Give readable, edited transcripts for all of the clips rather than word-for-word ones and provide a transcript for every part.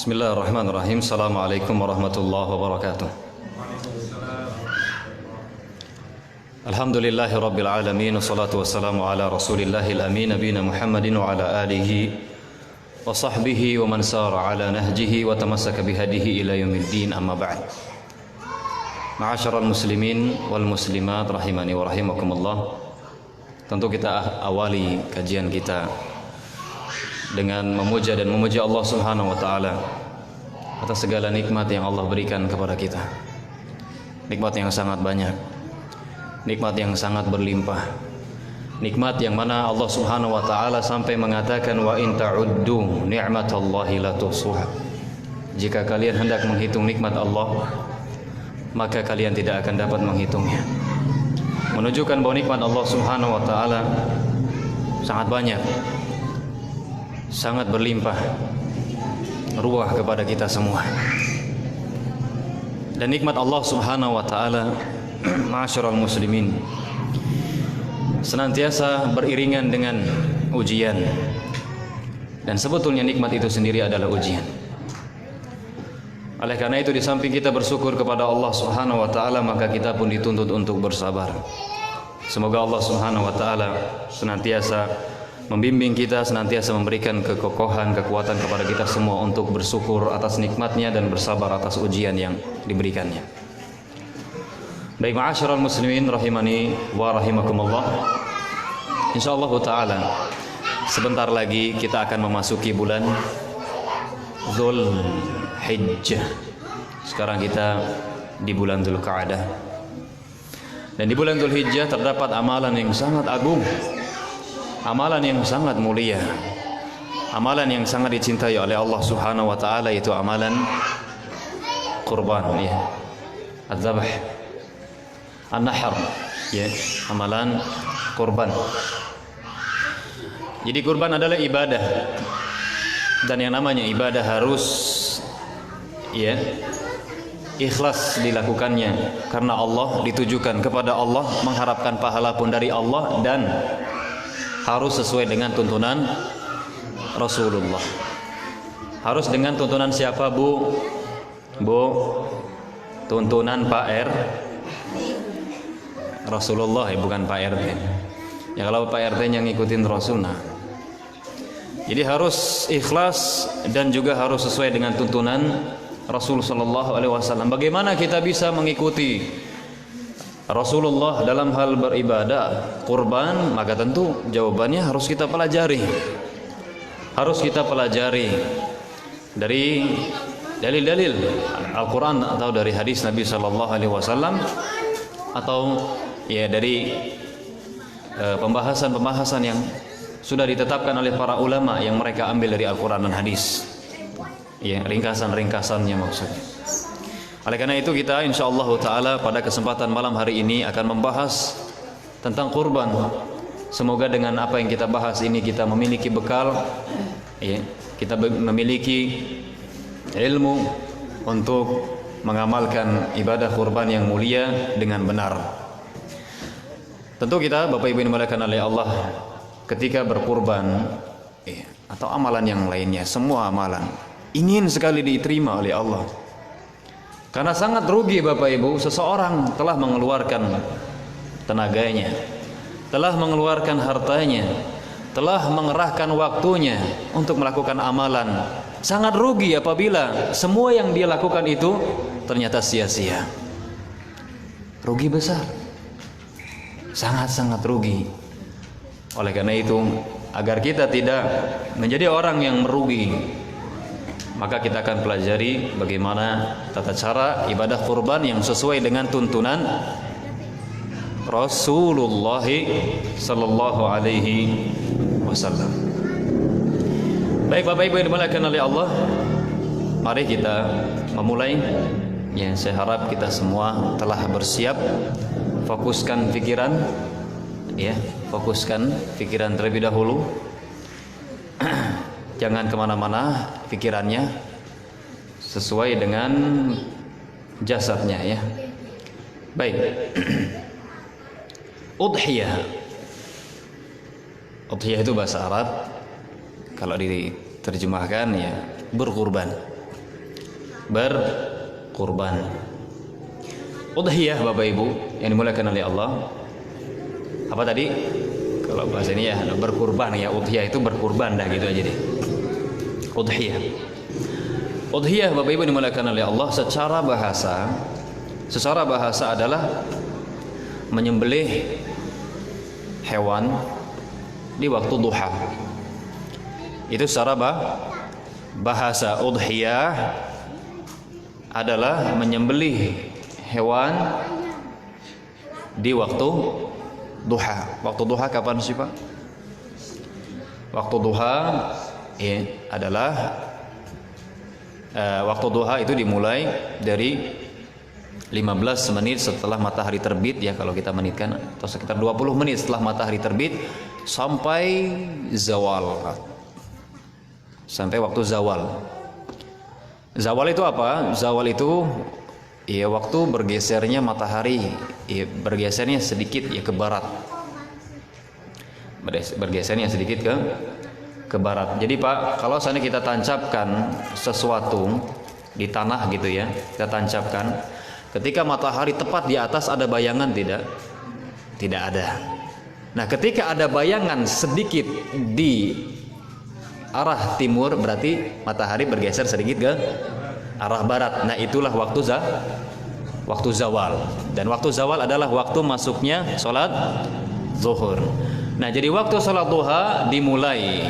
Bismillahirrahmanirrahim. Assalamualaikum warahmatullahi wabarakatuh. Alhamdulillahi rabbil alamin. Wassalatu wassalamu ala rasulillahil amin nabiyina Muhammadin wa ala alihi wa sahbihi wa man sara ala nahjihi wa tamassaka bihadihi ila yaumiddin, amma ba'd. Ma'asyiral muslimin wal muslimat rahimani wa rahimakumullah. Tentu kita awali kajian kita dengan memuja dan memuji Allah Subhanahu wa taala atas segala nikmat yang Allah berikan kepada kita. Nikmat yang sangat banyak. Nikmat yang sangat berlimpah. Nikmat yang mana Allah Subhanahu wa taala sampai mengatakan wa in ta'uddu ni'matallahi la tuhsuha. Jika kalian hendak menghitung nikmat Allah, maka kalian tidak akan dapat menghitungnya. Menunjukkan bahwa nikmat Allah Subhanahu wa taala sangat banyak, sangat berlimpah ruah kepada kita semua. Dan nikmat Allah Subhanahu wa taala, ma'asyiral muslimin, senantiasa beriringan dengan ujian. Dan sebetulnya nikmat itu sendiri adalah ujian. Oleh karena itu, di samping kita bersyukur kepada Allah Subhanahu wa taala, maka kita pun dituntut untuk bersabar. Semoga Allah Subhanahu wa taala senantiasa membimbing kita, senantiasa memberikan kekokohan, kekuatan kepada kita semua untuk bersyukur atas nikmatnya dan bersabar atas ujian yang diberikannya. Baik, ma'asyiral muslimin rahimani wa rahimakumullah. Insyaallah taala sebentar lagi kita akan memasuki bulan Dzulhijjah. Sekarang kita di bulan Dzulqa'dah. Dan di bulan Dzulhijjah terdapat amalan yang sangat agung, amalan yang sangat mulia, amalan yang sangat dicintai oleh Allah Subhanahu wa taala, yaitu amalan kurban, ya. Az-zabh, an-nahr, ya, amalan kurban. Jadi kurban adalah ibadah. Dan yang namanya ibadah harus, ya, ikhlas dilakukannya karena Allah, ditujukan kepada Allah, mengharapkan pahala pun dari Allah, dan harus sesuai dengan tuntunan Rasulullah. Harus dengan tuntunan siapa, Bu? Tuntunan Pak Rasulullah, ya, bukan Pak RT. Ya, kalau Pak RT yang ngikutin Rasul, nah. Jadi harus ikhlas dan juga harus sesuai dengan tuntunan Rasul sallallahu alaihi wasallam. Bagaimana kita bisa mengikuti Rasulullah dalam hal beribadah kurban? Maka tentu jawabannya harus kita pelajari. Harus kita pelajari dari dalil-dalil Al-Qur'an atau dari hadis Nabi sallallahu alaihi wasallam, atau ya dari pembahasan-pembahasan yang sudah ditetapkan oleh para ulama yang mereka ambil dari Al-Qur'an dan hadis. Ya, ringkasan-ringkasannya maksudnya. Oleh karena itu, kita insyaallah taala pada kesempatan malam hari ini akan membahas tentang kurban. Semoga dengan apa yang kita bahas ini kita memiliki bekal, ya, kita memiliki ilmu untuk mengamalkan ibadah kurban yang mulia dengan benar. Tentu kita, Bapak Ibu yang dimuliakan oleh Allah, ketika berkurban, ya, atau amalan yang lainnya, semua amalan ingin sekali diterima oleh Allah. Karena sangat rugi, Bapak Ibu, seseorang telah mengeluarkan tenaganya, telah mengeluarkan hartanya, telah mengerahkan waktunya untuk melakukan amalan. Sangat rugi apabila semua yang dia lakukan itu ternyata sia-sia. Rugi besar. Sangat-sangat rugi. Oleh karena itu, agar kita tidak menjadi orang yang merugi, maka kita akan pelajari bagaimana tata cara ibadah kurban yang sesuai dengan tuntunan Rasulullah sallallahu alaihi wasallam. Baik, Bapak Ibu yang dimuliakan oleh Allah, mari kita memulai. Ya, saya harap kita semua telah bersiap. Fokuskan pikiran, ya, fokuskan pikiran terlebih dahulu. Jangan kemana-mana pikirannya, sesuai dengan jasadnya, ya. Baik. Udhiyah. Udhiyah itu bahasa Arab, kalau diterjemahkan, ya, berkurban. berkurban. Udhiyah Bapak Ibu yang dimuliakan oleh Allah. Apa tadi? Kalau bahasa ini ya berkurban ya, udhiyah itu berkurban dah gitu aja deh. Udhiyah. Udhiyah Bapak Ibu dimuliakan oleh Allah secara bahasa adalah menyembelih hewan di waktu duha. Itu secara bahasa. Udhiyah adalah menyembelih hewan di waktu duha. Waktu duha kapan sih Pak? Waktu duha ya, adalah waktu duha itu dimulai dari 15 menit setelah matahari terbit ya kalau kita menitkan, atau sekitar 20 menit setelah matahari terbit sampai zawal. Sampai waktu zawal. Zawal itu apa? Zawal itu ya waktu bergesernya matahari, ya, bergesernya sedikit ya ke barat. Bergesernya sedikit ke barat. Jadi Pak, kalau seandainya kita tancapkan sesuatu di tanah gitu ya, kita tancapkan, ketika matahari tepat di atas ada bayangan tidak? Tidak ada. Nah, ketika ada bayangan sedikit di arah timur, berarti matahari bergeser sedikit ke arah barat. Nah, itulah waktu zawal. Dan waktu zawal adalah waktu masuknya sholat zuhur. Nah, jadi waktu sholat duha dimulai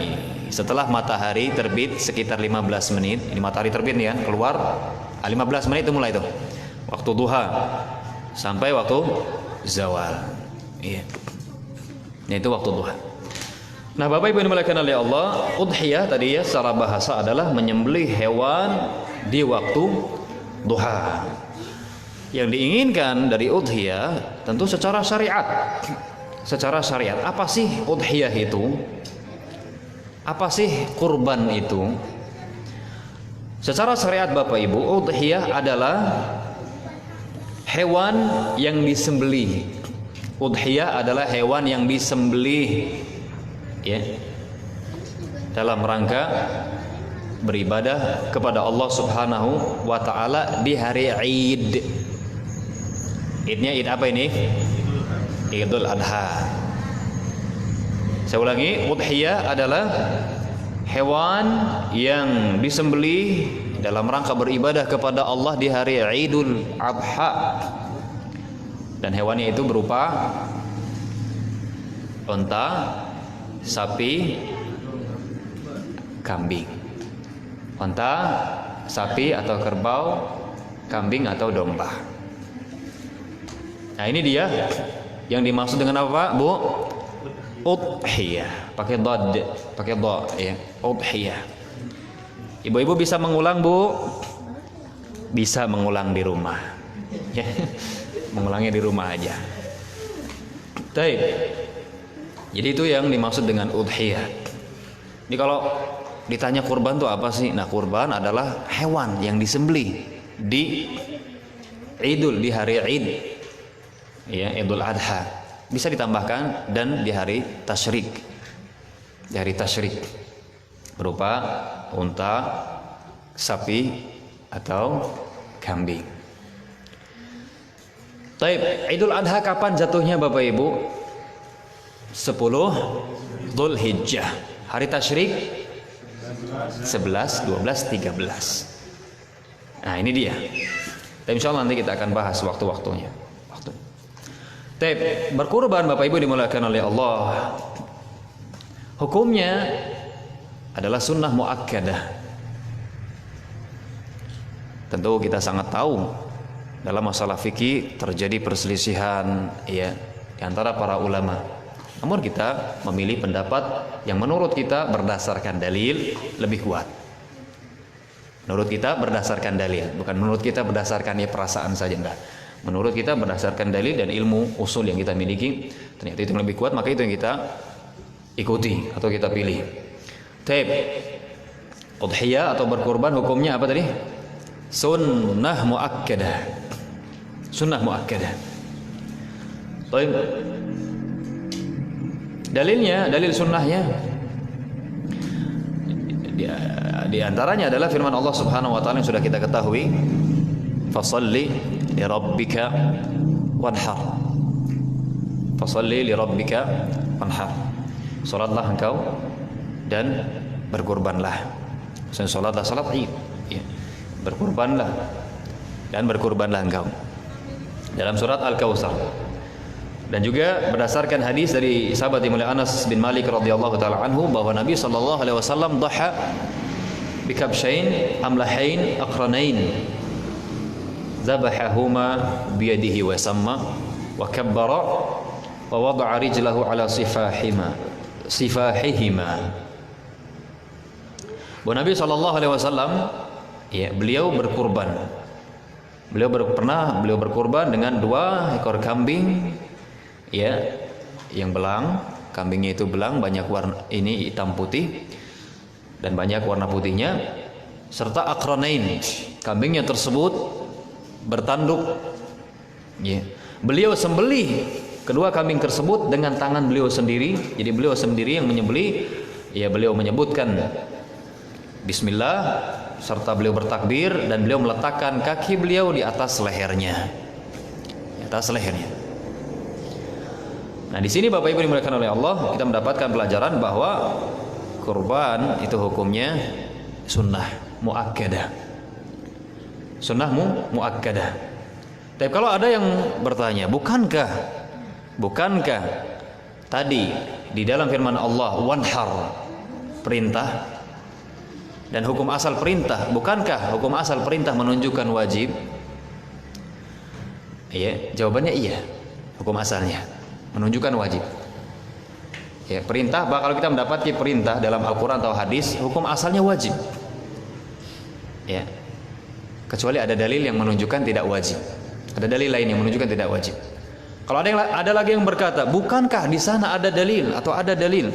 setelah matahari terbit sekitar 15 menit. Ini matahari terbit nih kan, keluar 15 menit itu mulai tuh waktu duha sampai waktu zawal. Iya. Nah, itu waktu duha. Nah, Bapak Ibu yang dimuliakan oleh Allah, udhiyah tadi ya secara bahasa adalah menyembelih hewan di waktu duha. Yang diinginkan dari udhiyah tentu secara syariat. Secara syariat, apa sih udhiyah itu? Apa sih kurban itu? Secara syariat Bapak Ibu, udhiyah adalah hewan yang disembelih. Udhiyah adalah hewan yang disembelih ya, dalam rangka beribadah kepada Allah Subhanahu wa taala di hari Id. Idnya Id apa ini? Idul Adha. Saya ulangi, udhiyah adalah hewan yang disembelih dalam rangka beribadah kepada Allah di hari Idul Adha. Dan hewannya itu berupa unta, sapi, kambing. Unta, sapi atau kerbau, kambing atau domba. Nah, ini dia yang dimaksud dengan apa, Bu? Udhiyah. Pakai dad, pakai dha ya. Udhiyah. Ibu-ibu bisa mengulang, Bu? Bisa mengulang di rumah. Ya. Mengulangnya di rumah aja. Baik. Jadi itu yang dimaksud dengan udhiyah. Jadi kalau ditanya kurban itu apa sih? Nah, kurban adalah hewan yang disembelih di Idul, di hari Id. Ya, Idul Adha. Bisa ditambahkan dan di hari tasyrik. Di hari tasyrik berupa unta, sapi atau kambing. Taib, Idul Adha kapan jatuhnya Bapak Ibu? 10 Dzulhijjah. Hari tasyrik 11, 12, 13. Nah, ini dia. Dan insyaallah nanti kita akan bahas waktu-waktunya. Taib, berkurban Bapak Ibu dimuliakan oleh Allah. Hukumnya adalah sunnah muakkadah. Tentu kita sangat tahu dalam masalah fikih terjadi perselisihan ya di antara para ulama. Namun kita memilih pendapat yang menurut kita berdasarkan dalil lebih kuat. Menurut kita berdasarkan dalil, bukan menurut kita berdasarkan ya perasaan saja, enggak. Menurut kita berdasarkan dalil dan ilmu usul yang kita miliki, ternyata itu yang lebih kuat, maka itu yang kita ikuti atau kita pilih. Taib. Udhiyah atau berkurban hukumnya apa tadi? Sunnah muakkadah. Sunnah muakkadah. Taib. Dalilnya, dalil sunnahnya Di antaranya adalah firman Allah Subhanahu wa taala yang sudah kita ketahui, fasalli li rabbika wanhar. Fasalli li rabbika wanhar. Salatlah engkau dan berkurbanlah. Salatlah salat Id, ya. Berkurbanlah dan berkurbanlah engkau. Dalam surat Al-Kautsar. Dan juga berdasarkan hadis dari sahabat yang mulia Anas bin Malik radhiyallahu taala anhu bahwa Nabi sallallahu alaihi wasallam dhaha bikabshain amlahain aqranain zabahahuma biyadihi wa samma wa kabbara wa wada'a rijlahu ala sifahihima. Bahwa Nabi sallallahu alaihi wasallam, ya, beliau berkurban. Beliau berkurban dengan 2 ekor kambing, ya, yang belang. Kambingnya itu belang, banyak warna, ini hitam putih dan banyak warna putihnya, serta aqranain, kambingnya tersebut bertanduk, ya. Beliau sembelih kedua kambing tersebut dengan tangan beliau sendiri. Jadi beliau sendiri yang menyembelih, ya, beliau menyebutkan bismillah serta beliau bertakbir dan beliau meletakkan kaki beliau di atas lehernya. Di atas lehernya. Nah, di sini Bapak Ibu dimuliakan oleh Allah, kita mendapatkan pelajaran bahwa kurban itu hukumnya sunnah muakkadah. Sunnah muakkadah. Tapi kalau ada yang bertanya, bukankah tadi di dalam firman Allah wanhar perintah dan hukum asal perintah, bukankah hukum asal perintah menunjukkan wajib? Iya, jawabannya iya. Hukum asalnya menunjukkan wajib. Ya, perintah, kalau kita mendapati perintah dalam Al-Qur'an atau hadis, hukum asalnya wajib. Ya. Kecuali ada dalil yang menunjukkan tidak wajib. Ada dalil lain yang menunjukkan tidak wajib. Kalau ada lagi yang berkata, bukankah di sana ada dalil atau ada dalil?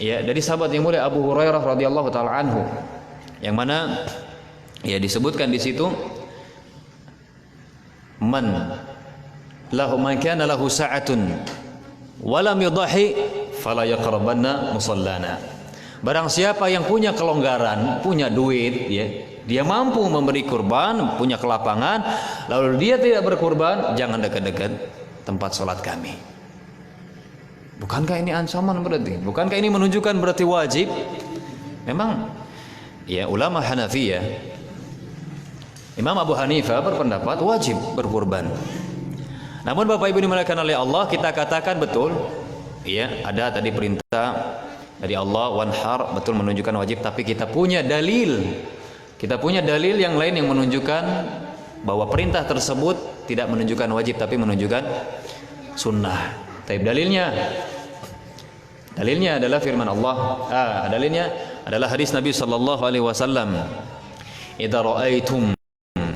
Ya, dari sahabat yang mulia Abu Hurairah radhiyallahu taala anhu, yang mana ya disebutkan di situ, man kana lahu sa'atun wa lam yudhi fala yaqrabanna musallana. Barang siapa yang punya kelonggaran, punya duit, ya, dia mampu memberi kurban, punya kelapangan, lalu dia tidak berkurban, jangan dekat-dekat tempat sholat kami. Bukankah ini ancaman berarti? Bukankah ini menunjukkan berarti wajib? Memang, ya, ulama Hanafiyah, Imam Abu Hanifah berpendapat wajib berkurban. Namun Bapak Ibu dimuliakan oleh Allah, kita katakan betul, ya, ada tadi perintah dari Allah wanhar, betul menunjukkan wajib, tapi kita punya dalil. Kita punya dalil yang lain yang menunjukkan bahwa perintah tersebut tidak menunjukkan wajib tapi menunjukkan sunnah. Tapi dalilnya adalah firman Allah. Dalilnya adalah hadis Nabi sallallahu alaihi wasallam, "Idza ra'aitum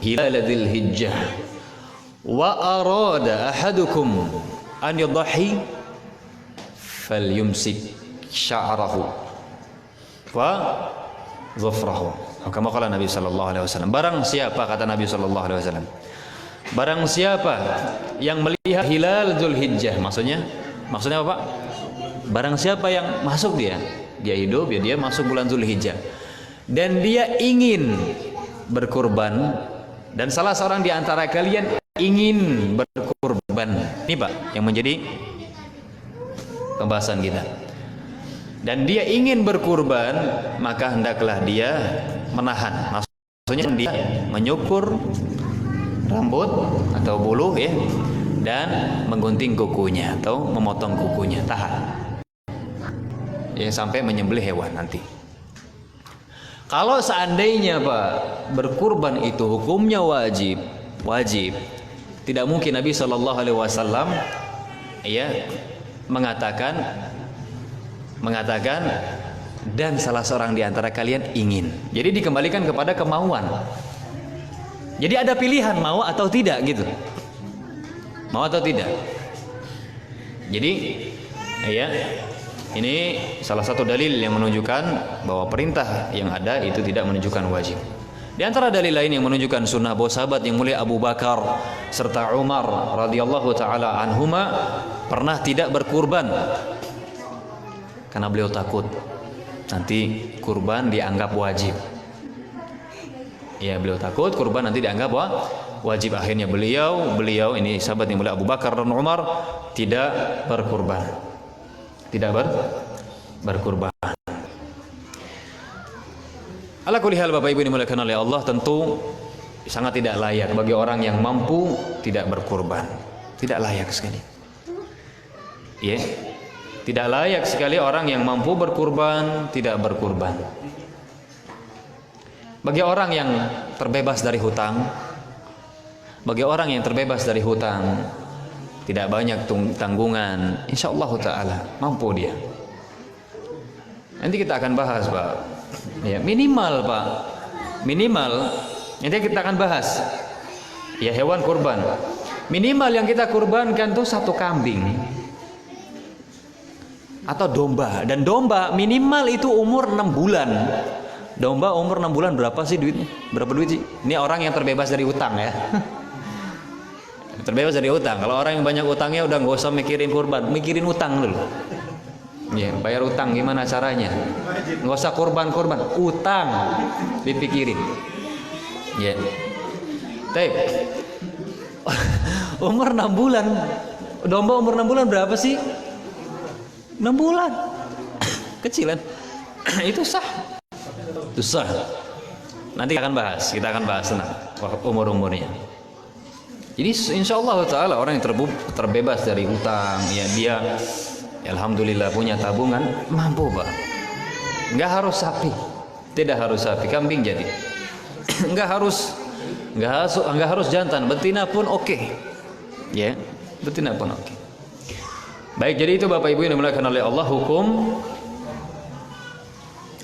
hilal dzil hijjah wa arada ahadukum an yudhi falyumsik sya'rahu wa dhufrahu." Kama qala Nabi sallallahu alaihi wasallam. Barang siapa, kata Nabi sallallahu alaihi wasallam, barang siapa yang melihat hilal Dzulhijjah, maksudnya apa, Pak? Barang siapa yang masuk dia hidup, ya, dia masuk bulan Dzulhijjah dan dia ingin berkurban, dan salah seorang di antara kalian ingin berkurban. Ini, Pak, yang menjadi pembahasan kita. Dan dia ingin berkurban, maka hendaklah dia menahan. Maksudnya dia menyukur rambut atau bulu, ya, dan menggunting kukunya atau memotong kukunya, tahan. Ya, sampai menyembelih hewan nanti. Kalau seandainya, Pak, berkurban itu hukumnya wajib, tidak mungkin Nabi Shallallahu Alaihi Wasallam, ya, mengatakan dan salah seorang di antara kalian ingin. Jadi dikembalikan kepada kemauan. Jadi ada pilihan mau atau tidak, gitu. Mau atau tidak. Jadi, ya, ini salah satu dalil yang menunjukkan bahwa perintah yang ada itu tidak menunjukkan wajib. Di antara dalil lain yang menunjukkan sunnah, bahwa sahabat yang mulia Abu Bakar serta Umar radhiyallahu taala anhuma pernah tidak berkurban karena beliau takut nanti kurban dianggap wajib. Ya, beliau takut kurban nanti dianggap wajib. Akhirnya beliau ini sahabat yang mulia Abu Bakar dan Umar tidak berkurban. Tidak berkurban. Ala kulli hal, Bapak Ibu dimuliakan oleh Allah, tentu sangat tidak layak bagi orang yang mampu tidak berkurban. Tidak layak sekali. Ya. Tidak layak sekali orang yang mampu berkurban tidak berkurban. Bagi orang yang terbebas dari hutang, tidak banyak tanggungan, insyaallah taala mampu dia. Nanti kita akan bahas, Pak. Ya, minimal, Pak. Minimal nanti kita akan bahas. Ya, hewan kurban. Minimal yang kita kurbankan tuh 1 kambing atau domba, dan domba minimal itu umur 6 bulan. Domba umur 6 bulan berapa sih duitnya? Berapa duit sih? Ini orang yang terbebas dari utang ya. Terbebas dari utang. Kalau orang yang banyak utangnya udah nggak usah mikirin kurban, mikirin utang dulu. Ya, bayar utang gimana caranya? Nggak usah kurban, utang dipikirin. Ya. Baik. Umur 6 bulan. Domba umur 6 bulan berapa sih? 6 bulan. Kecilan. Itu sah. Itu sah. Nanti kita akan bahas tenang umur-umurnya. Jadi insyaallah taala orang yang terbebas dari utang, ya dia alhamdulillah punya tabungan, mampu, Pak. Enggak harus sapi. Tidak harus sapi, kambing jadi. Enggak harus jantan, betina pun oke. Ya, betina pun oke. Baik, jadi itu Bapak Ibu yang dimuliakan oleh Allah, hukum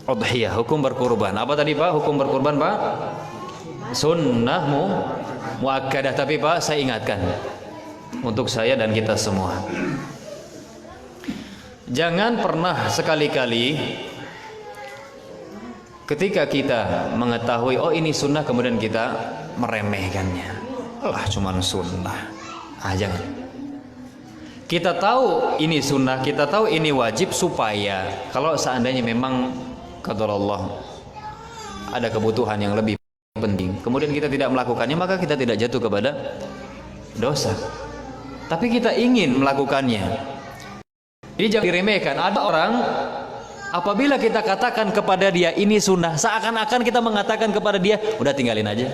udhiyah, hukum berkurban. Apa tadi, Pak? Hukum berkurban, Pak? Sunnah muakkadah. Tapi Pak, saya ingatkan untuk saya dan kita semua, jangan pernah sekali-kali ketika kita mengetahui oh ini sunnah kemudian kita meremehkannya. Lah cuman sunnah. Jangan. Kita tahu ini sunnah, kita tahu ini wajib, supaya kalau seandainya memang qadar Allah ada kebutuhan yang lebih penting, kemudian kita tidak melakukannya, maka kita tidak jatuh kepada dosa. Tapi kita ingin melakukannya. Jadi jangan diremehkan. Ada orang apabila kita katakan kepada dia ini sunnah, seakan-akan kita mengatakan kepada dia udah tinggalin aja.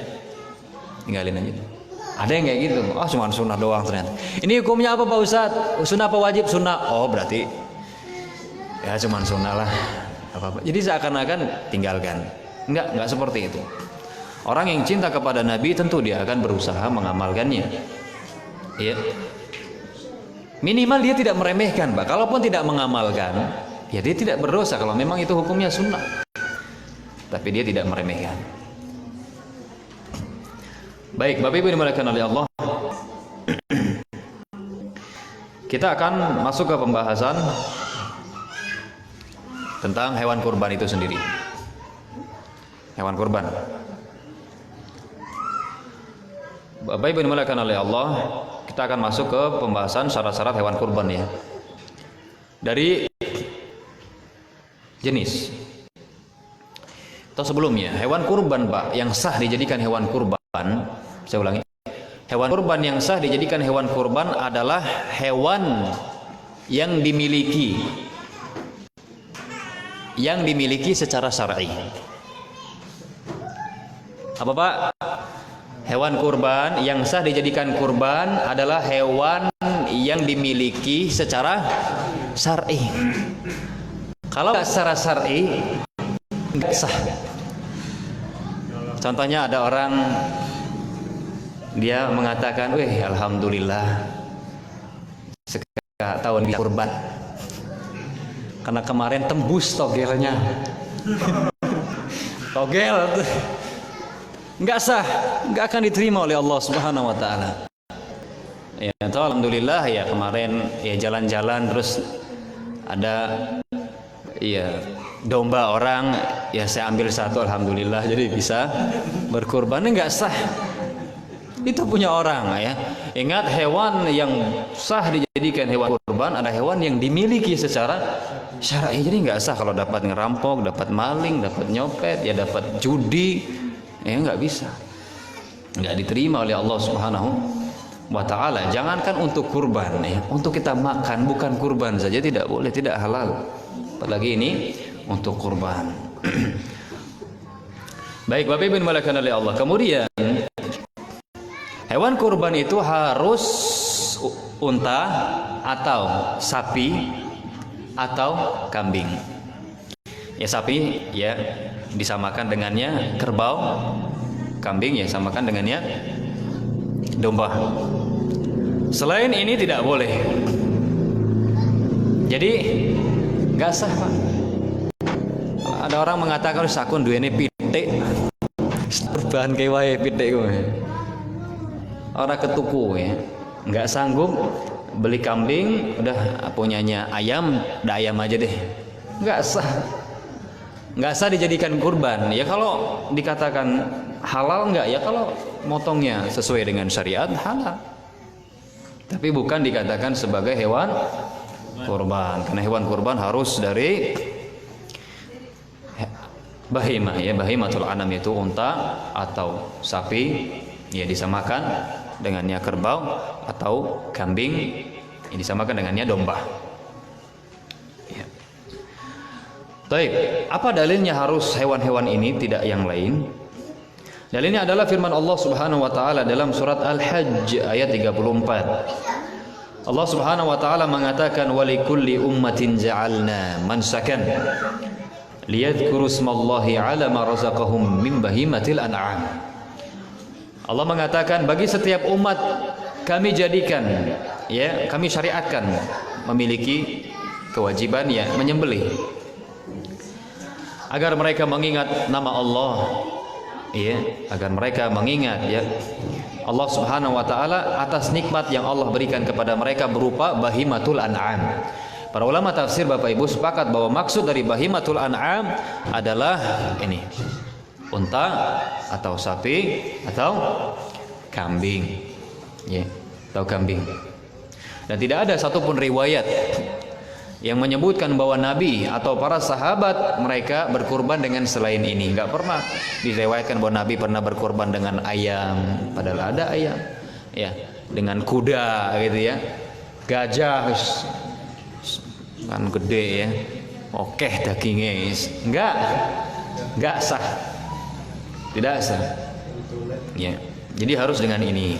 Ada yang kayak gitu. Cuma sunnah doang ternyata. Ini hukumnya apa, Pak Ustadz? Sunnah apa wajib? Sunnah. Oh berarti ya cuma sunnah lah. Apa-apa. Jadi seakan-akan tinggalkan. Enggak seperti itu. Orang yang cinta kepada Nabi tentu dia akan berusaha mengamalkannya. Ya. Minimal dia tidak meremehkan, Pak. Kalaupun tidak mengamalkan, ya dia tidak berdosa kalau memang itu hukumnya sunnah. Tapi dia tidak meremehkan. Baik, Bapak Ibu dimuliakan oleh Allah. Kita akan masuk ke pembahasan tentang hewan kurban itu sendiri. Hewan kurban. Bapak Ibu dimuliakan oleh Allah, kita akan masuk ke pembahasan syarat-syarat hewan kurban ya. Dari jenis. Atau sebelumnya, hewan kurban, Pak, yang sah dijadikan hewan kurban, saya ulangi. Hewan kurban yang sah dijadikan hewan kurban adalah hewan yang dimiliki secara syar'i. Apa, Pak? Hewan kurban yang sah dijadikan kurban adalah hewan yang dimiliki secara syar'i. Kalau tidak secara syar'i, tidak sah. Contohnya ada orang dia mengatakan, alhamdulillah tahun kurban karena kemarin tembus togelnya. Togel nggak sah, nggak akan diterima oleh Allah Subhanahu Wa Taala. Ya, alhamdulillah ya kemarin ya jalan-jalan terus ada ya domba orang, ya saya ambil satu, alhamdulillah jadi bisa berkurban. Nggak sah. Itu punya orang ya. Ingat, hewan yang sah dijadikan hewan kurban ada hewan yang dimiliki secara syar'i. Jadi nggak sah kalau dapat ngerampok, dapat maling, dapat nyopet, ya dapat judi, ya nggak bisa, nggak diterima oleh Allah Subhanahu wa Ta'ala. Jangankan untuk kurban, ya, untuk kita makan bukan kurban saja tidak boleh, tidak halal. Apalagi ini untuk kurban. Baik, Bapak Ibu dimulakan oleh Allah. Kemudian hewan kurban itu harus unta atau sapi atau kambing. Ya sapi ya disamakan dengannya kerbau, kambing ya samakan dengannya domba. Selain ini tidak boleh. Jadi nggak sah, Pak. Ada orang mengatakan sakun duwene pitik. Bahan kewae pitik kowe. Ora ketuku ya. Nggak sanggup beli kambing, udah punyanya ayam, udah ayam aja deh. Nggak sah. Nggak sah dijadikan kurban. Ya kalau dikatakan halal nggak, ya kalau motongnya sesuai dengan syariat halal. Tapi bukan dikatakan sebagai hewan kurban, karena hewan kurban harus dari bahimah ya, bahimatul anam itu unta atau sapi ya disamakan dengannya kerbau atau kambing ya disamakan dengannya domba. Ya. Baik, apa dalilnya harus hewan-hewan ini tidak yang lain? Dalilnya adalah firman Allah Subhanahu wa taala dalam surat Al-Hajj ayat 34. Allah Subhanahu wa taala mengatakan walikulli ummatin ja'alna mansakan liyadhkuru ismallahi 'ala ma razaqahum min bahimatil an'am. Allah mengatakan bagi setiap umat kami jadikan ya, kami syariatkan memiliki kewajiban ya menyembelih agar mereka mengingat nama Allah. Ya, agar mereka mengingat ya Allah Subhanahu wa taala atas nikmat yang Allah berikan kepada mereka berupa bahimatul an'am. Para ulama tafsir Bapak Ibu sepakat bahwa maksud dari bahimatul an'am adalah ini, unta atau sapi atau kambing. Ya, atau kambing. Dan tidak ada satupun riwayat yang menyebutkan bahwa Nabi atau para sahabat mereka berkurban dengan selain ini. Enggak pernah diriwayatkan bahwa Nabi pernah berkurban dengan ayam, padahal ada ayam. Ya, dengan kuda gitu ya. Gajah kan gede ya. Oke dagingnya. Enggak sah. Tidak sah. Ya. Jadi harus dengan ini.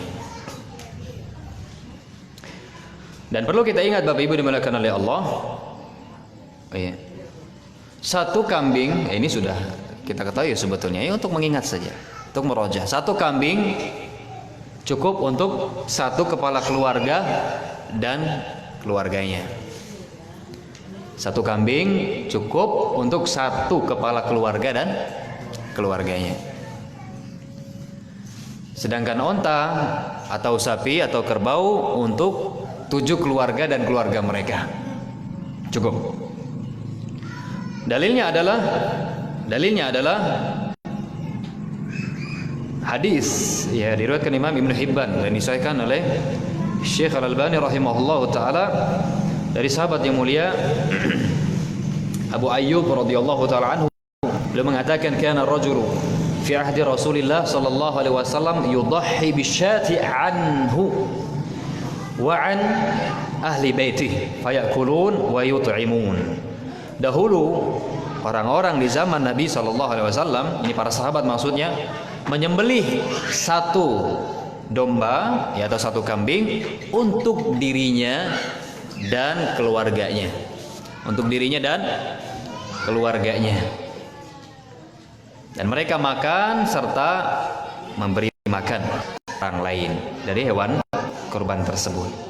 Dan perlu kita ingat Bapak Ibu dimuliakan oleh Allah. Ya. Satu kambing, ini sudah kita ketahui sebetulnya, ya untuk mengingat saja, untuk merojah. Satu kambing cukup untuk satu kepala keluarga dan keluarganya. Satu kambing cukup untuk satu kepala keluarga dan keluarganya. Sedangkan onta atau sapi atau kerbau untuk 7 keluarga dan keluarga mereka. Cukup. Dalilnya adalah hadis ya diriwayatkan Imam Ibnu Hibban dan disahihkan oleh Syekh Al-Albani rahimahullahu taala dari sahabat yang mulia Abu Ayyub radhiyallahu taala anhu. Beliau mengatakan kana rajulu fi ahdi Rasulillah sallallahu alaihi wasallam yudahhi bisyati anhu wa an ahli baitih fayakulun wa yut'imun. Dahulu orang-orang di zaman Nabi sallallahu alaihi wasallam, ini para sahabat maksudnya, menyembelih satu domba ya atau satu kambing untuk dirinya dan keluarganya. Untuk dirinya dan keluarganya. Dan mereka makan serta memberi makan orang lain dari hewan kurban tersebut.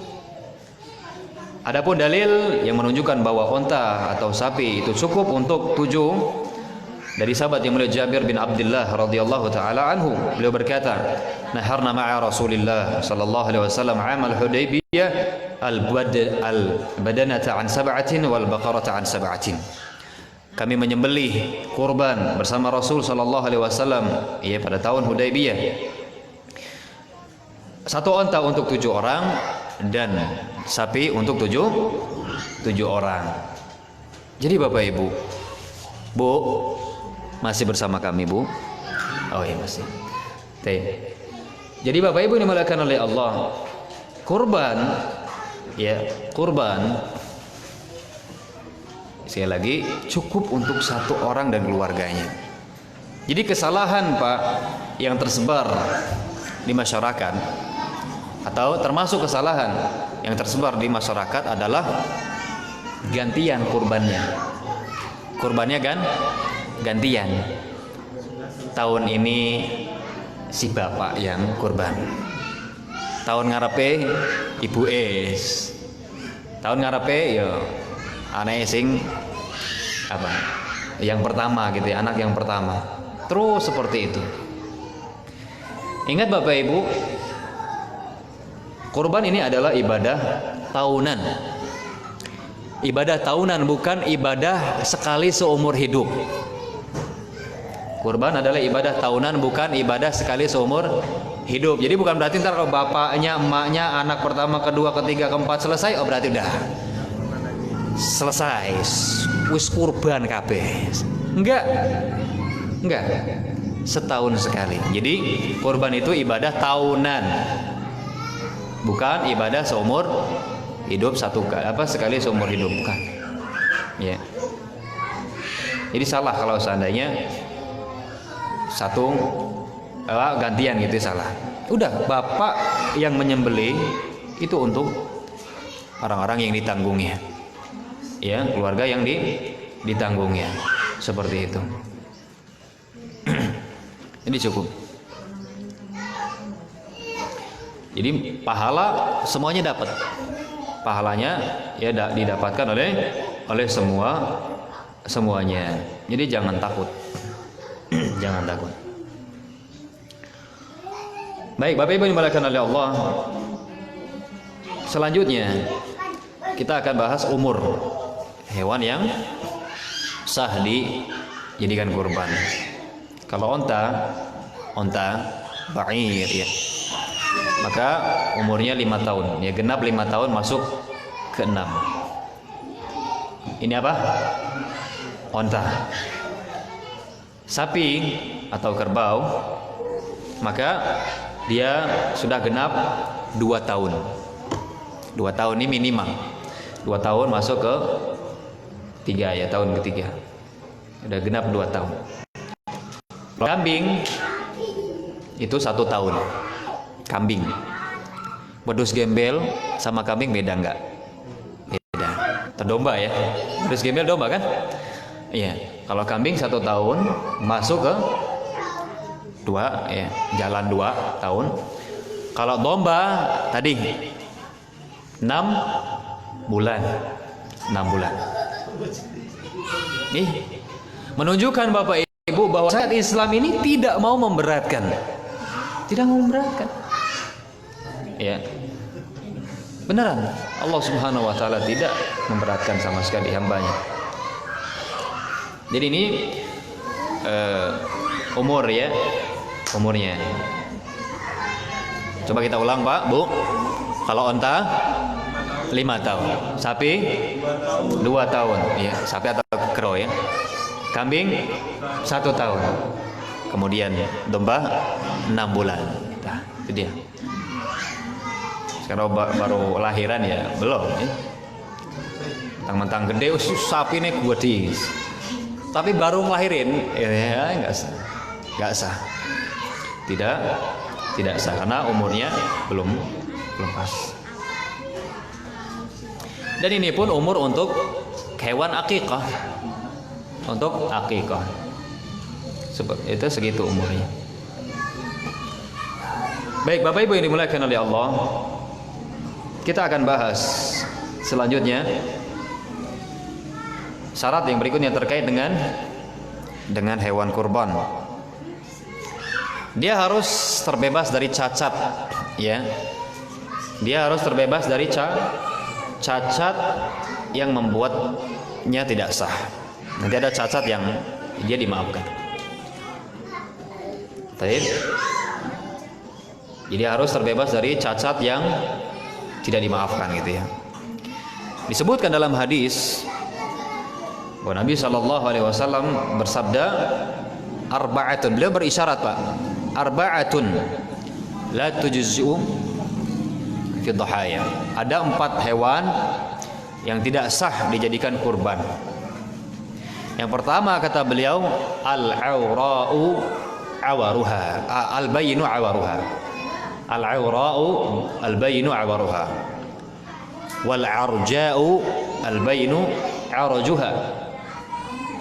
Adapun dalil yang menunjukkan bahwa unta atau sapi itu cukup untuk 7 dari sahabat yang mulia Jabir bin Abdullah radhiyallahu taala anhu, beliau berkata, "Naharna ma'a Rasulillah sallallahu alaihi wasallam 'amal Hudaybiyah al-badanata an sab'atin wal baqarata an sab'atin." Kami menyembelih kurban bersama Rasul sallallahu alaihi wasallam ya pada tahun Hudaybiyah. Satu onta untuk 7 orang dan sapi untuk 7 orang. Jadi Bapak Ibu, Bu, masih bersama kami Bu? Oh iya masih. Jadi Bapak Ibu dimuliakan oleh Allah, kurban, ya kurban, sekali lagi cukup untuk satu orang dan keluarganya. Jadi kesalahan Pak yang tersebar di masyarakat, atau termasuk kesalahan yang tersebar di masyarakat adalah gantian kurbannya. Kurbannya kan gantian. Tahun ini si bapak yang kurban. Tahun ngarepe ibu es. Tahun ngarepe ya anak sing apa? Yang pertama gitu ya, anak yang pertama. Terus seperti itu. Ingat Bapak Ibu, kurban ini adalah ibadah tahunan. Ibadah tahunan, bukan ibadah sekali seumur hidup. Kurban adalah ibadah tahunan, bukan ibadah sekali seumur hidup. Jadi bukan berarti ntar kalau bapaknya, emaknya, anak pertama, kedua, ketiga, keempat selesai, oh berarti udah selesai, wis kurban kabeh. Enggak, setahun sekali. Jadi kurban itu ibadah tahunan, bukan ibadah seumur hidup sekali seumur hidup, bukan. Ya. Jadi salah kalau seandainya gantian gitu, salah. Udah bapak yang menyembelih itu untuk orang-orang yang ditanggungnya, ya, keluarga yang ditanggungnya, seperti itu. Ini cukup. Jadi pahala semuanya dapat. Pahalanya ya didapatkan oleh semuanya. Jadi jangan takut. Jangan takut. Baik, Bapak Ibu yang dimuliakan oleh Allah. Selanjutnya kita akan bahas umur hewan yang sah dijadikan kurban. Kalau onta ba'ir ya, maka umurnya 5 tahun, ya genap 5 tahun masuk ke 6. Ini apa? Onta. Sapi atau kerbau, maka dia sudah genap 2 tahun. 2 tahun ini minimal. 2 tahun masuk ke 3 ya, tahun ketiga. Sudah genap 2 tahun. Kambing itu 1 tahun. Kambing. Wedus gembel sama kambing beda enggak? Beda. Atau domba ya. Wedus gembel domba kan? Iya. Kalau kambing 1 tahun masuk ke 2 ya, jalan 2 tahun. Kalau domba tadi 6 bulan. 6 bulan. Nih, menunjukkan Bapak Ibu bahwa syariat Islam ini tidak mau memberatkan. Tidak mau memberatkan. Ya. Beneran, Allah Subhanahu wa taala tidak memberatkan sama sekali hambanya. Jadi ini umur ya, umurnya. Coba kita ulang Pak, Bu. Kalau onta 5 tahun, sapi 2 tahun, ya, sapi atau kero ya. Kambing 1 tahun. Kemudian domba 6 bulan. Nah, itu dia. Sekarang baru lahiran ya, belum ya. Mentang-mentang gede, sapi ini gede. Tapi baru ngelahirin, ya nggak sah. Tidak sah karena umurnya belum pas. Dan ini pun umur untuk hewan akikah. Untuk akikah. Itu segitu umurnya. Baik, Bapak Ibu yang dimuliakan oleh Allah, kita akan bahas selanjutnya syarat yang berikutnya terkait dengan hewan kurban. Dia harus terbebas dari cacat, ya. Dia harus terbebas dari cacat yang membuatnya tidak sah. Nanti ada cacat yang dia dimaafkan. Baik. Jadi harus terbebas dari cacat yang tidak dimaafkan gitu ya. Disebutkan dalam hadis Nabi Shallallahu Alaihi Wasallam bersabda, arba'atun, beliau berisyarat Pak, arba'atun la tujzi'u fi dhahaya. Ada 4 hewan yang tidak sah dijadikan kurban. Yang pertama kata beliau, al-aura'u awaruha, al-bayinu awaruha, al-aura'u al-bayinu awaruha, wal arja'u al-bayinu arajuha,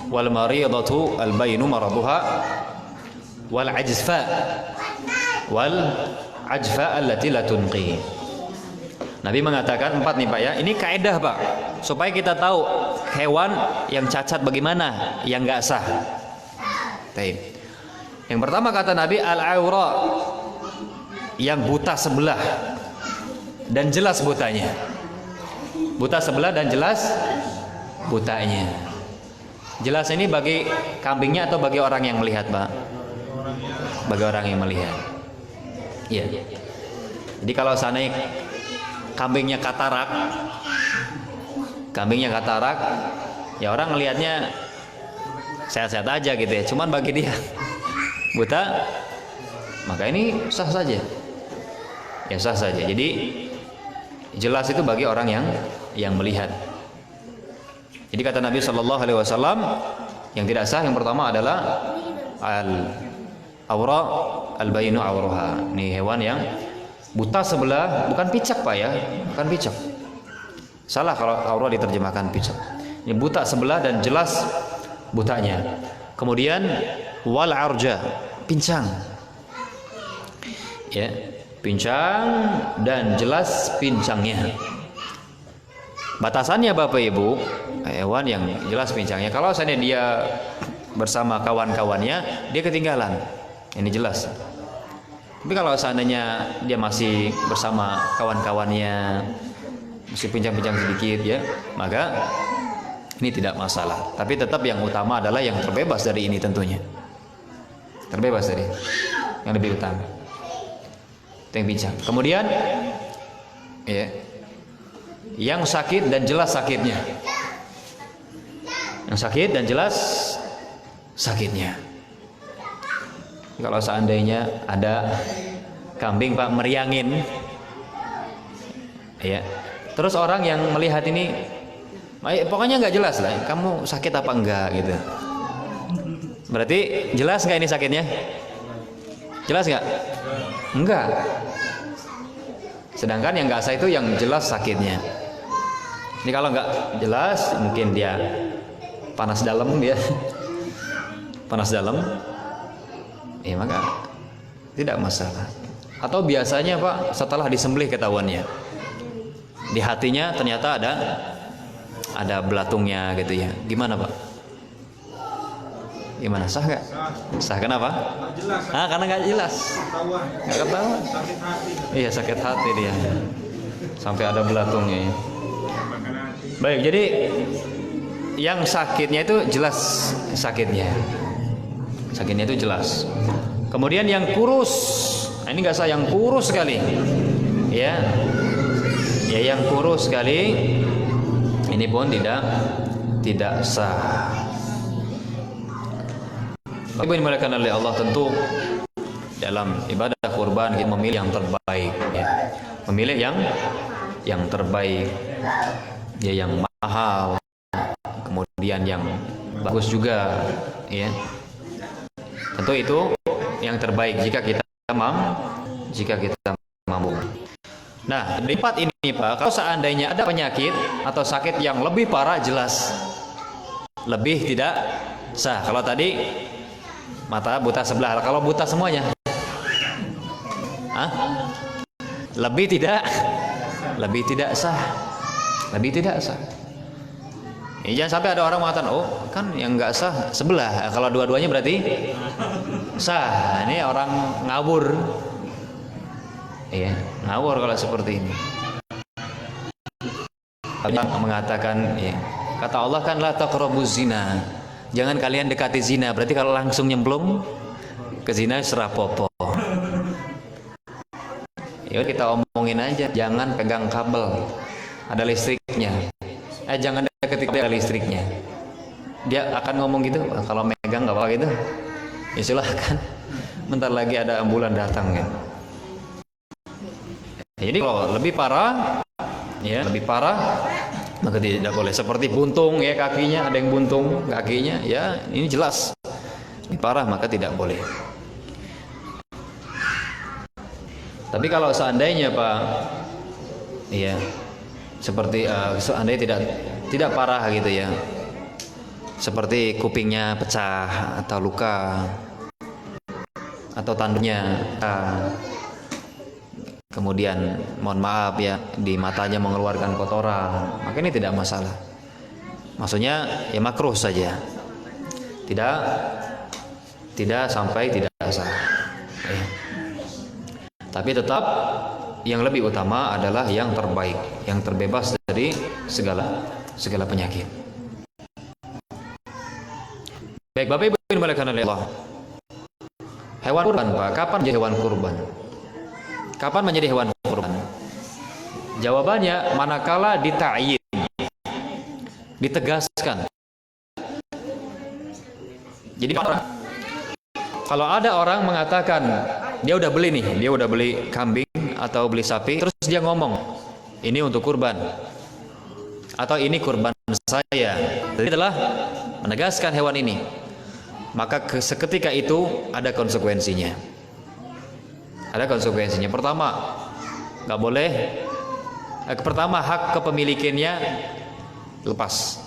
wal maridatu al-bayinu maraduha, wal ajfa allati la tunqi. Nabi mengatakan 4 nih Pak ya. Ini kaidah Pak, supaya kita tahu hewan yang cacat bagaimana, yang enggak sah. Baik. Yang pertama kata Nabi, al-aura, yang buta sebelah dan jelas butanya. Buta sebelah dan jelas butanya. Jelas ini bagi kambingnya atau bagi orang yang melihat Pak? Bagi orang yang melihat. Iya. Jadi kalau seandainya kambingnya katarak, ya orang ngelihatnya sehat-sehat aja gitu ya. Cuman bagi dia buta, maka ini sah saja. Ya sah saja. Jadi jelas itu bagi orang yang melihat. Jadi kata Nabi Shallallahu Alaihi Wasallam, yang tidak sah yang pertama adalah al-awra al-bayinu awruha. Ini hewan yang buta sebelah, bukan picak Pak ya, bukan picak. Salah kalau aura diterjemahkan picak. Ini buta sebelah dan jelas butanya. Kemudian wal arja, pincang. Ya, pincang dan jelas pincangnya. Batasannya Bapak Ibu, hewan yang jelas pincangnya. Kalau seandainya dia bersama kawan-kawannya, dia ketinggalan. Ini jelas. Tapi kalau seandainya dia masih bersama kawan-kawannya, masih pincang-pincang sedikit ya, maka ini tidak masalah. Tapi tetap yang utama adalah yang terbebas dari ini tentunya. Terbebas dari yang lebih utama. Itu yang pincang. Kemudian ya, yang sakit dan jelas sakitnya. Yang sakit dan jelas sakitnya. Kalau seandainya ada kambing Pak meriangin, ya, terus orang yang melihat ini, pokoknya nggak jelas lah, kamu sakit apa enggak gitu. Berarti jelas nggak ini sakitnya? Jelas nggak? Enggak. Sedangkan yang nggak sah itu yang jelas sakitnya. Ini kalau nggak jelas, mungkin dia panas dalam dia, panas dalam. Ya maka tidak masalah. Atau biasanya Pak, setelah disembelih ketahuannya, di hatinya ternyata ada belatungnya gitu ya. Gimana Pak? Gimana, sah nggak? Sah kenapa? Karena nggak jelas. Nggak ketahuan. Iya, sakit hati dia. Sampai ada belatungnya. Baik, jadi yang sakitnya itu jelas sakitnya. Sakitnya itu jelas. Kemudian yang kurus, nah ini nggak sah, yang kurus sekali, ya, yang kurus sekali, ini pun tidak sah. Ibu yang dimuliakan oleh Allah, tentu dalam ibadah kurban kita memilih yang terbaik, ya. Memilih yang terbaik, ya, yang mahal, kemudian yang bagus juga, ya. Tentu itu yang terbaik jika kita mampu. Nah, di tempat ini Pak, kalau seandainya ada penyakit atau sakit yang lebih parah, jelas lebih tidak sah. Kalau tadi mata buta sebelah, kalau buta semuanya, lebih tidak sah, lebih tidak sah. Jangan sampai ada orang mengatakan, oh kan yang nggak sah sebelah, kalau dua-duanya berarti sah. Ini orang ngawur, iya, ngawur kalau seperti ini. Allah mengatakan, ya, kata Allah kan la taqrabuz zina, jangan kalian dekati zina. Berarti kalau langsung nyemplung ke zina serapopo. Ya kita omongin aja, jangan pegang kabel, ada listriknya. Jangan dekati kabel, ada listriknya. dia akan ngomong gitu, kalau megang nggak apa gitu, ya silahkan. Bentar lagi ada ambulan datang ya. Jadi kalau lebih parah, ya lebih parah, maka tidak boleh. Seperti buntung ya kakinya, ada yang buntung kakinya, ya ini jelas lebih parah, maka tidak boleh. Tapi kalau seandainya Pak, ya seperti seandainya tidak parah gitu ya, seperti kupingnya pecah atau luka atau tanduknya, kemudian mohon maaf ya di matanya mengeluarkan kotoran, maka ini tidak masalah. Maksudnya ya makruh saja, tidak sampai tidak sah ya. Tapi tetap yang lebih utama adalah yang terbaik, yang terbebas dari segala penyakit. Baik Bapak Ibu yang dimuliakan oleh Allah, hewan kurban Pak, kapan menjadi hewan kurban? Kapan menjadi hewan kurban? Jawabannya manakala dita'yin, ditegaskan. Jadi kalau ada orang mengatakan dia udah beli kambing atau beli sapi, terus dia ngomong ini untuk kurban atau ini kurban saya, jadi telah menegaskan hewan ini, maka seketika itu ada konsekuensinya. Pertama, nggak boleh. Pertama, hak kepemilikannya lepas.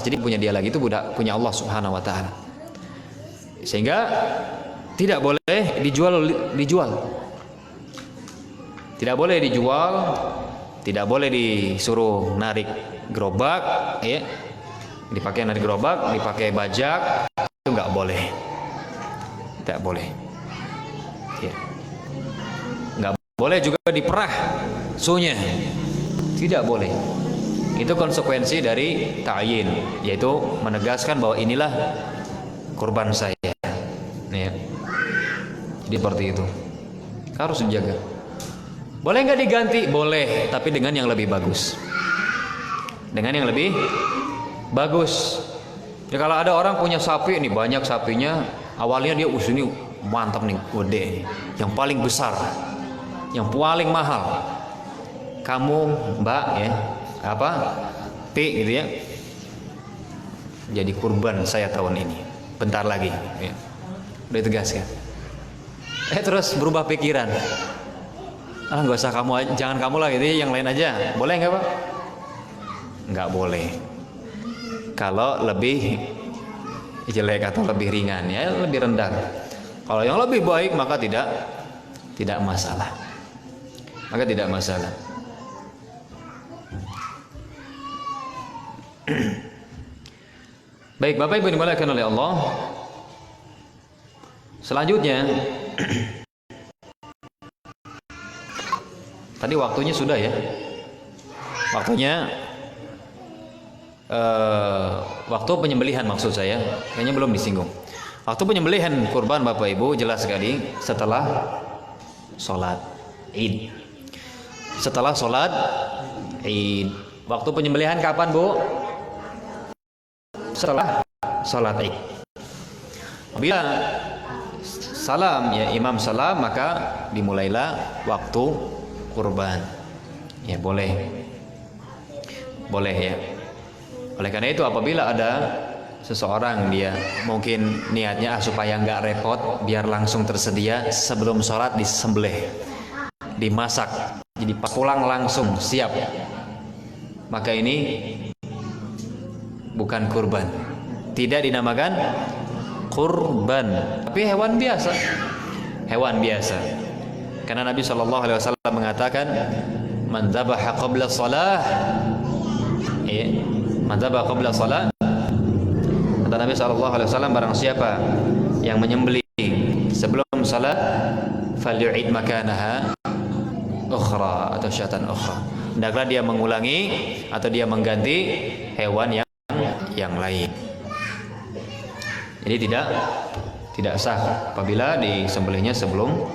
Jadi punya dia lagi, itu punya Allah Subhanahu Wa Taala. Sehingga tidak boleh dijual. Tidak boleh dijual, tidak boleh disuruh narik gerobak, ya. Dipakai narik gerobak, dipakai bajak, itu nggak boleh. Tidak boleh. Ya. Nggak boleh juga diperah sunya. Tidak boleh. Itu konsekuensi dari ta'yin, yaitu menegaskan bahwa inilah kurban saya. Ya. Jadi seperti itu. Harus dijaga. Boleh nggak diganti? Boleh, tapi dengan yang lebih bagus. Ya, kalau ada orang punya sapi nih, banyak sapinya, awalnya dia ini mantap nih, gede, yang paling besar, yang paling mahal. Kamu Mbak ya, P gitu ya, jadi kurban saya tahun ini. Bentar lagi, ya. Udah tegaskan. Terus berubah pikiran. Nggak usah kamu, jangan kamu lah gitu, yang lain aja. Boleh nggak Pak? Nggak boleh. Kalau lebih jelek atau lebih ringan, ya lebih rendah. Kalau yang lebih baik maka tidak masalah. Baik Bapak Ibu dimuliakan oleh Allah. Selanjutnya, tadi waktunya sudah ya. Waktu penyembelihan maksud saya, kayaknya belum disinggung. Waktu penyembelihan kurban Bapak Ibu jelas sekali setelah sholat Id. Waktu penyembelihan kapan Bu? Setelah sholat Id. Bila salam ya imam salam, maka dimulailah waktu kurban. Ya boleh ya. Oleh karena itu apabila ada seseorang dia mungkin niatnya supaya nggak repot, biar langsung tersedia sebelum sholat disembelih, dimasak, jadi pas pulang langsung siap, maka ini bukan kurban, tidak dinamakan kurban, tapi hewan biasa. Karena Nabi SAW mengatakan, man dzabaha qabla shalah, man dzabaha qabla shalah, kata Nabi SAW, barang siapa yang menyembelih sebelum salat, falyu'id makanaha ukhra, atau syatan ukhra, hendaklah dia mengulangi atau dia mengganti hewan yang lain. Jadi tidak sah apabila disembelihnya sebelum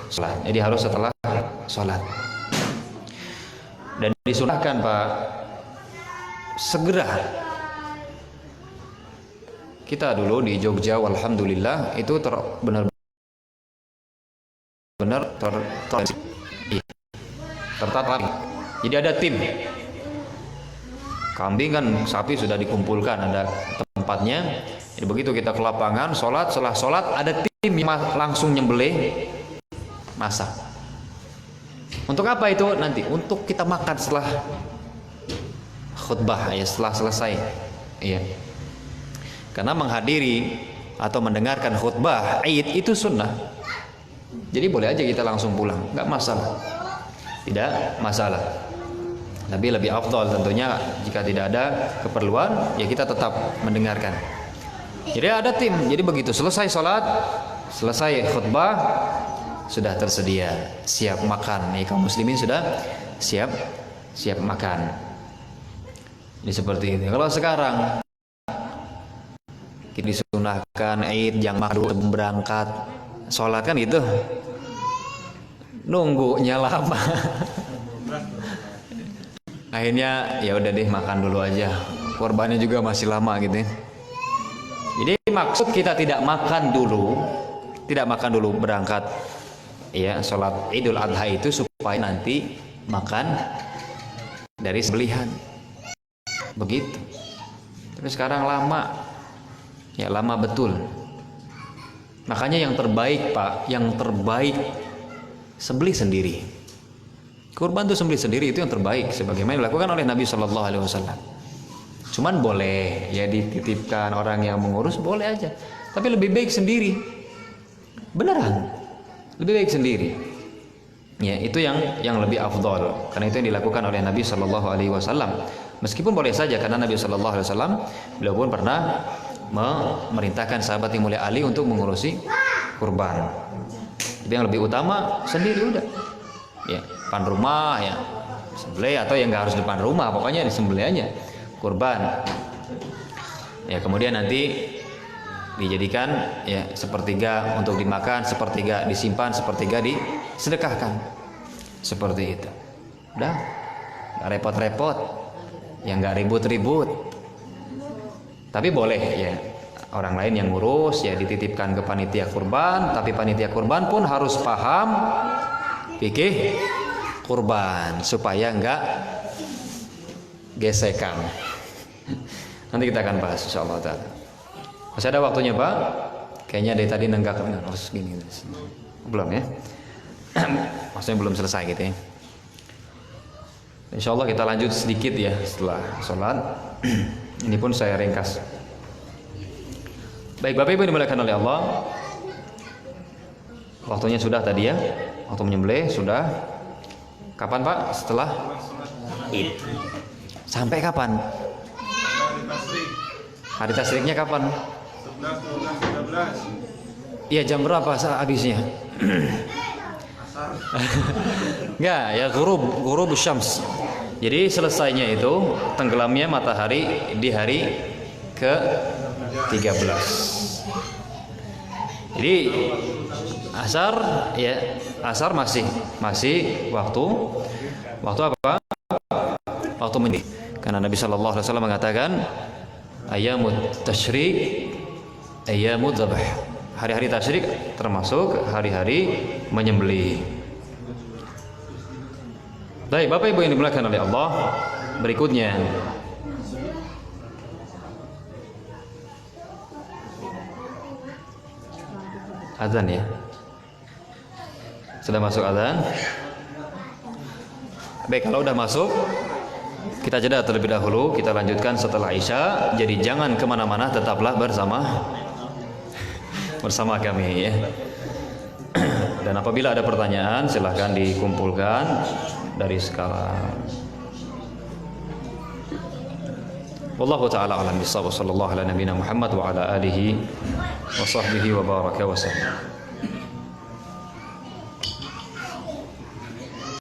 sholat. Jadi harus setelah sholat. Dan disunahkan Pak, segera. Kita dulu di Jogja, alhamdulillah itu benar-benar tertata. Jadi ada tim. Kambing kan, sapi sudah dikumpulkan, ada tempatnya. Jadi begitu kita ke lapangan, setelah sholat ada tim yang langsung nyembelih, masak. Untuk apa itu? Nanti untuk kita makan setelah khutbah, ya, setelah selesai. Iya. Karena menghadiri atau mendengarkan khutbah Id itu sunnah. Jadi boleh aja kita langsung pulang, nggak masalah. Tidak masalah. Tapi lebih afdal tentunya jika tidak ada keperluan, ya kita tetap mendengarkan. Jadi ada tim. Jadi begitu selesai sholat, selesai khutbah, sudah tersedia, siap makan. Kaum muslimin sudah siap makan. Ini seperti ini. Kalau sekarang kita disunahkan Id yang makan berangkat sholat kan gitu, nunggunya lama. Akhirnya ya udah deh, makan dulu aja, korbannya juga masih lama gitu. Jadi maksud kita tidak makan dulu berangkat ya sholat Idul Adha itu supaya nanti makan dari sembelihan begitu. Tapi sekarang lama, ya lama betul. Makanya yang terbaik Pak, yang terbaik sembelih sendiri. Kurban itu sembelih sendiri, itu yang terbaik sebagaimana dilakukan oleh Nabi Shallallahu Alaihi Wasallam. Cuman boleh ya dititipkan orang yang mengurus, boleh aja. Tapi lebih baik sendiri. Beneran, lebih baik sendiri. Ya itu yang lebih afdol. Karena itu yang dilakukan oleh Nabi Shallallahu Alaihi Wasallam. Meskipun boleh saja karena Nabi Shallallahu Alaihi Wasallam beliau pun pernah memerintahkan sahabat yang mulia Ali untuk mengurusi kurban. Tapi yang lebih utama sendiri udah. Ya, depan rumah ya sembelih, atau yang nggak harus depan rumah, pokoknya disembelih aja kurban. Ya kemudian nanti dijadikan ya sepertiga untuk dimakan, sepertiga disimpan, sepertiga disedekahkan. Seperti itu. Udah, nggak repot-repot, ya nggak ribut-ribut. Tapi boleh ya orang lain yang ngurus, ya dititipkan ke panitia kurban. Tapi panitia kurban pun harus paham fikih kurban supaya enggak gesekan. Nanti kita akan bahas insyaallah taala. Masih ada waktunya Pak? Kayaknya dari tadi nenggak harus gini. Belum ya? Maksudnya belum selesai gitu ya. Insyaallah kita lanjut sedikit ya setelah sholat. Ini pun saya ringkas. Baik Bapak Ibu dimuliakan oleh Allah. Waktunya sudah tadi ya. Waktu menyembelih sudah. Kapan Pak? Setelah Id. Sampai kapan? Hari tasriknya kapan? 11, 12, 13. Iya, jam berapa habisnya? Enggak, ya ghurub syams. Jadi selesainya itu tenggelamnya matahari di hari ke-13. Jadi asar ya, asar masih waktu apa? Waktu menyembelih. Karena Nabi sallallahu alaihi wasallam mengatakan ayyamut tasyrik ayyamud dzabh. Hari-hari tasyrik termasuk hari-hari menyembelih. Baik, Bapak Ibu yang dimuliakan oleh Allah, berikutnya azan ya. Sudah masuk azan? Baik, kalau udah masuk kita jeda terlebih dahulu, kita lanjutkan setelah Isya. Jadi jangan kemana-mana, tetaplah bersama kami ya. Dan apabila ada pertanyaan silahkan dikumpulkan dari sekarang. Wallahu ta'ala alam bisawab. Sallallahu ala nabiyina Muhammad wa ala alihi wa sahbihi wa baraka wa sallam.